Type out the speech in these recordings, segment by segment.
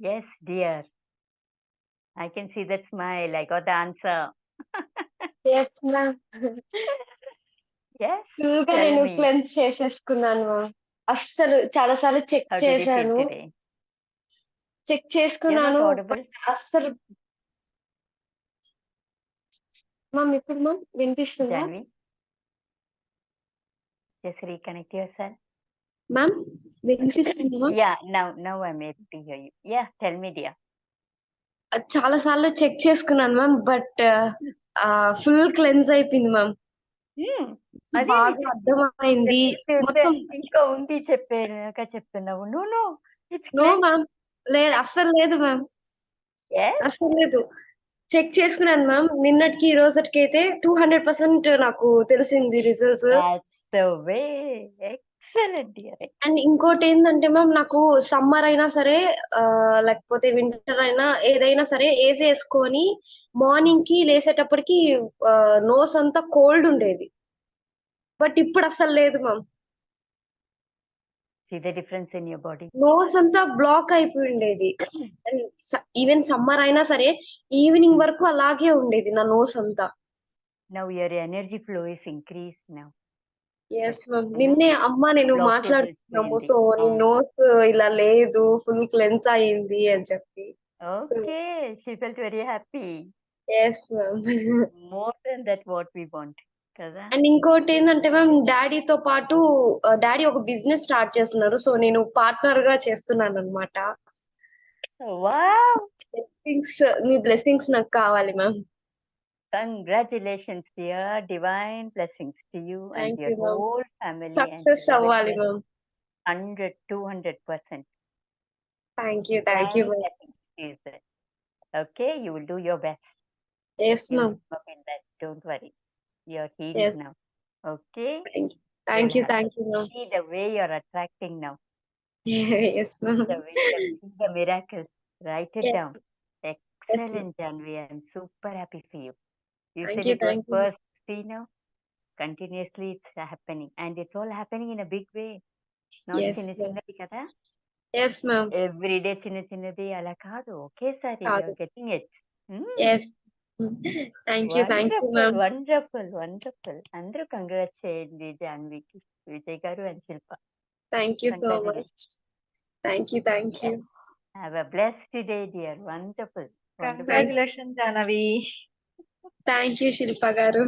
Yes, dear. I can see that smile. I got the answer. Yes ma'am. Yes, full గా tell నేను me. Cleanse చేసేసుకున్నాను ma'am. అస్సలు చాలా సార్లు check How did you feel చేశాను. today? Check You're not చేసుకున్నాను. audible. అస్సలు ma'am ఇప్పుడు మ్యామ్ వినిపిస్తుందా? Janvi, just reconnect yourself. Ma'am వినిపిస్తుందా ma'am? Yeah, now I'm able to hear you. Yeah, tell me, dear. చాలా సార్లు చెక్ చేసుకున్నాను మ్యామ్. బట్ ఫుల్ క్లెన్స్ అయిపోయింది మ్యామ్. అదే బాగా అర్థమైంది మొత్తం. ఇంకా ఉంది చెప్పాక చెప్తున్నావు. నో ఇట్స్ నో మ్యామ్, లేదు అస్సలు లేదు మ్యామ్, అస్సలు లేదు. చెక్ చేసుకున్నాను మ్యామ్. నిన్నటికి ఈ రోజుకి అయితే 200% నాకు తెలిసింది రిజల్ట్స్. Excellent dear. అండ్ ఇంకోటి ఏంటంటే మ్యామ్, నాకు సమ్మర్ అయినా సరే లేకపోతే వింటర్ అయినా ఏదైనా సరే ఏసీ వేసుకొని మార్నింగ్ కి లేసేటప్పటికి నోస్ అంతా కోల్డ్ ఉండేది. బట్ ఇప్పుడు అస్సలు లేదు ma'am. See the difference in your body. Nose అంతా బ్లాక్ అయిపోయి ఉండేది. అండ్ ఈవెన్ సమ్మర్ అయినా సరే ఈవినింగ్ వరకు అలాగే ఉండేది నా నోస్ అంతా. Now your energy flow is increased now. Yes ma'am. నిన్నే అమ్మ నేను మాట్లాడుతున్నాము, సో నీ నోస్ ఇలా లేదు, ఫుల్ క్లెన్స్ అయింది అని చెప్పి. Okay, she felt very happy. Yes ma'am. More than that what we want కదా. అండ్ ఇంకోటి ఏంటంటే మ్యామ్, డాడీతో పాటు డాడీ ఒక బిజినెస్ స్టార్ట్ చేస్తున్నారు. సో నేను పార్ట్నర్ గా చేస్తున్నాను అనమాట. వావ్, మీ బ్లెస్సింగ్స్ నాకు కావాలి ma'am. congratulations dear, divine blessings to you and thank your you ma'am. whole family. Success అవ్వాలి ma'am. 100-200%. Thank you ma'am. Okay, you will do your best. Yes ma'am. Don't worry, you're healed now. Okay, thank you ma'am. see the way you're attracting now, yes ma'am. the way you're seeing the miracles. Write it Yes. down. Excellent, Janvi. I'm super happy for you. You Thank said you, it was thank you. first, see now, continuously it's happening, and it's all happening in a big way. Not Yes, చిన్న ma'am. చిన్నది కదా, Yes, ma'am. Every day చిన్న చిన్నది అలా కాదు, ఒకేసారి కాదు. you're getting it. Yes. Thank you, ma'am. Wonderful. అందరూ కంగ్రాట్స్ చేయండి జాన్వికి, విజయ్ గారు and Shilpa. Thank you so much. Thank you. Have a blessed day, dear. Wonderful. Congratulations, Janavi. Thank you, Shilpa garu.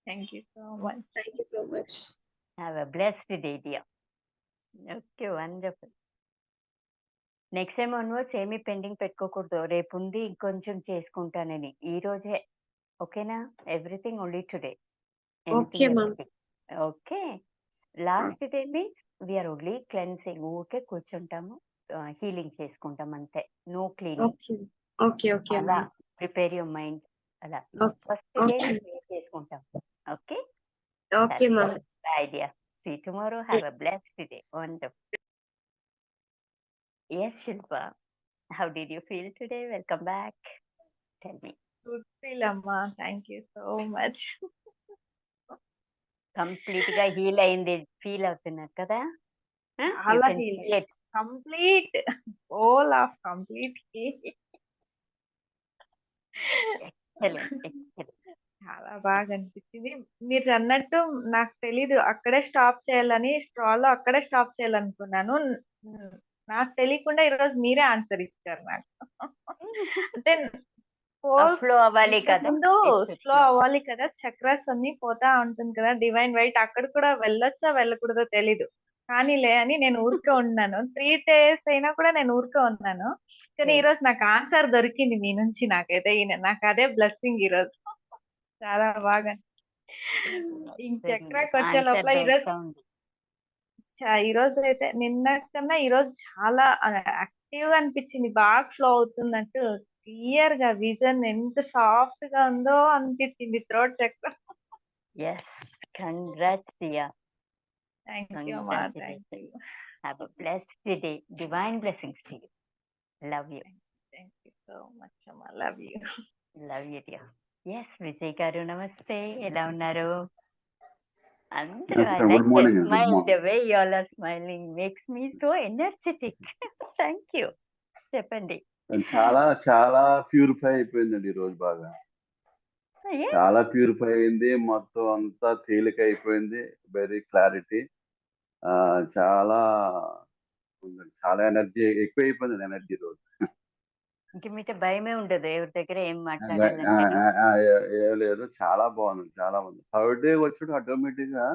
Thank you so much. Thank you so much. Have a blessed day, dear. Okay, wonderful. Next time onwards ఏమీ pending పెట్టుకోకూడదు. రేపు ఉంది ఇంకొంచెం చేసుకుంటానని, ఈ రోజే. ఓకేనా? Everything only today. Okay, ma'am. Okay. Last day means we are only cleansing. ఊరికే కూర్చుంటాము, హీలింగ్ చేసుకుంటాం అంతే. No cleaning. Okay, అలా ma'am. Prepare your mind. అలా ఫస్ట్ డే చేసుకుంటాం. Okay. Okay, ma'am. Idea. See you tomorrow. Have a blessed day. Wonderful. Yes, Shilpa. How did you feel today? Welcome back. Tell me. Good feel, Amma. Thank you so much. Complete గా heal అయింది feel అవుతున్నారు కదా? చాలా heal. Complete. All of complete heal. Excellent. చాలా బాగా అనిపించింది. మీరు అన్నట్టు నాకు తెలీదు అక్కడే స్టాప్ చేయాలని, స్ట్రాలో అక్కడే స్టాప్ చేయాలనుకున్నాను. నాకు తెలియకుండా ఈరోజు మీరే ఆన్సర్ ఇచ్చారు నాకు. అంటే ఫ్లో అవ్వాలి కదా, ముందు ఫ్లో అవ్వాలి కదా, చక్రాస్ అన్ని పోతా ఉంటుంది కదా, డివైన్ వైట్ అక్కడ కూడా వెళ్ళొచ్చా వెళ్ళకూడదో తెలీదు. కానీలే అని నేను ఊరికే ఉన్నాను. 3 days అయినా కూడా నేను ఊరికే ఉన్నాను. కానీ ఈ రోజు నాకు ఆన్సర్ దొరికింది మీ నుంచి. నాకైతే నాకు అదే బ్లెస్సింగ్ ఈ రోజు. చాలా బాగా ఈ చక్రాకి వచ్చే లోపల ఈ రోజు అయితే నిన్న కన్నా ఈ రోజు చాలా యాక్టివ్ గా అనిపించింది. బాగా ఫ్లో అవుతున్నట్టు క్లియర్ గా విజన్ ఎంత సాఫ్ట్ గా ఉందో అనిపించింది థ్రోట్ చక్ర. Yes, congrats, dear. Thank you, Ma. Thank you. Have a blessed day. Divine blessings to you. Love you. Thank you so much, Amma. Love you. Love you, dear. Yes, Vijay garu, namaste. ఎలా ఉన్నారు అందరూ? Yes, I sir. like Good morning, the good smile. morning. The way you all are smiling makes me so energetic. Thank you. చెప్పండి. చాలా చాలా purify అయిపోయిందండి ఈ రోజు బాగా. Yes. చాలా ప్యూరిఫై అయింది. మొత్తం అంతా తేలిక అయిపోయింది. Very clarity. చాలా చాలా ఎనర్జీ ఎక్కువ అయిపోయింది ఎనర్జీ రోజు. ఇంక మీతో భయమే ఉండదు ఎవరి దగ్గర ఏం ఆ, మాట్లాడాలంటే. ఆ, ఏం లేదు, చాలా బాగుంది, చాలా బాగుంది. థర్డ్ డే వచ్చి ఆటోమేటిక్ గా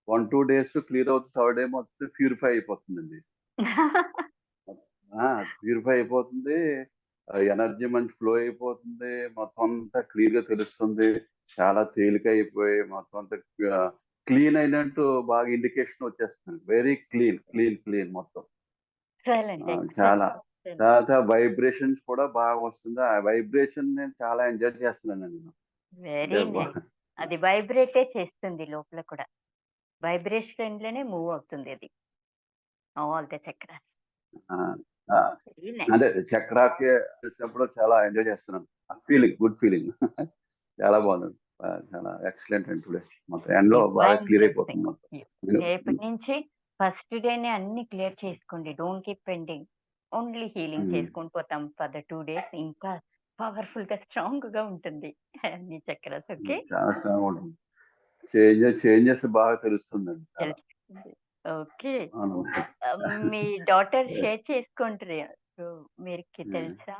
1-2 days క్లియర్ అవుతుంది. థర్డ్ డే మొత్తం ప్యూరిఫై అయిపోతుందండి. ప్యూరిఫై అయిపోతుంది. ఎనర్జీ మంచి ఫ్లో అయిపోతుంది. మొత్తం అంతా క్లియర్ గా తెలుస్తుంది. చాలా తేలిక అయిపోయి మొత్తం అంతా క్లీన్ అయినట్టు బాగా ఇండికేషన్ వచ్చేస్తుంది. వెరీ క్లీన్ క్లీన్ క్లీన్ మొత్తం. Excellent, చాలా excellent. తర్వాత వైబ్రేషన్స్ కూడా బాగా వస్తుంది. ఆ వైబ్రేషన్ నేను చాలా ఎంజాయ్ చేస్తున్నానండి నేను. Very nice. అది వైబ్రేటే చేస్తుంది లోపల కూడా. వైబ్రేషన్ లోనే మూవ్ అవుతుంది అది. All the chakras. ఆ, ఆ, వెరీ నైస్. అంటే చక్రాకి వచ్చినప్పుడు చాలా ఎంజాయ్ చేస్తున్నాను. Feeling, good feeling. చాలా బాగుంది. చాలా ఎక్సలెంట్ అండి టుడే. మొత్తం ఎండ్లో బాగా క్లియర్ అయిపోతుంది మొత్తం. రేపటి నుంచి ఫస్ట్ డేనే అన్ని క్లియర్ చేసుకోండి. Don't keep pending. Only healing చేసుకొని పోతాం ఫర్ ద 2 days. ఇంకా పవర్ఫుల్ గా స్ట్రాంగ్ గా ఉంటుంది అన్ని చక్రాస్. ఓకే, చాలా స్ట్రాంగ్ ఉంటుంది. చేంజెస్ బాగా తెలుస్తుందండి చాలా. తెలుస్తుంది. ఓకే, అవును. మీ డాటర్ షేర్ చేసుకుంటారు. మీకు తెలుసా?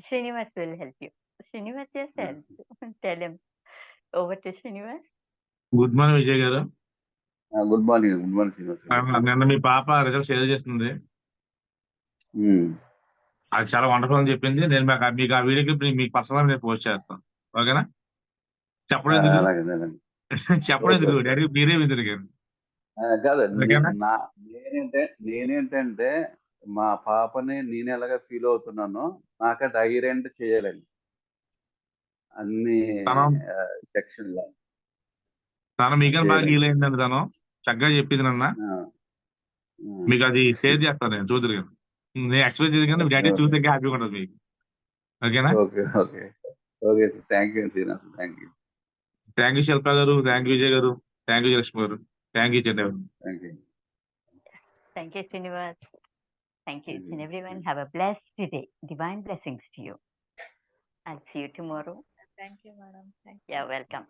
Srinivas will help you. Srinivas just help. Tell him. Over to Srinivas. Good morning Vijay garu. Good morning, good morning Srinivas. నిన్న మీ పాప రిజల్ట్ షేర్ చేస్తుంది. ఉమ్. అది చాలా వండర్ఫుల్ అని చెప్పింది. నేను మీకు ఆ వీడియో క్లిప్ మీకు పర్సనల్ నేను పోస్ట్ చేస్తాను. ఓకేనా? చెప్పడం ఎందుకు అలాగే అలాగే. చెప్పడం ఎందుకు, ఓకే. డైరెక్ట్ మీరే విందురు గారు. కాదు, ఓకేనా? నేనేంటంటే మా పాపని నేను ఎలాగ ఫీల్ అవుతున్నానో నాకు అది ఐరెంట్ చేయాలండి అన్ని తను సెక్షన్ లో. మీకని బాగా చేయాలండి. హీల్ అయిందండి. తను చక్కగా చెప్పింది నన్న. ఆ, మీకు అది షేర్ చేస్తాను నేను, చూద్దరు కానీ. నేను ఎక్స్ప్లెయిన్ చేసి కానీ డాడీ చూస్తే హ్యాపీగా ఉంటుంది మీకు. ఓకేనా? Okay okay okay. Thank you Srinivas. Thank you. Thank you Shilpa garu, thank you Vijay garu, thank you Lakshmi garu, thank you Chandra. Thank you. Thank you, Srinivas. Thank you, Thank you. everyone. Have a blessed day. Divine blessings to you. I'll see you tomorrow. Thank you madam. Thank you. Yeah, welcome.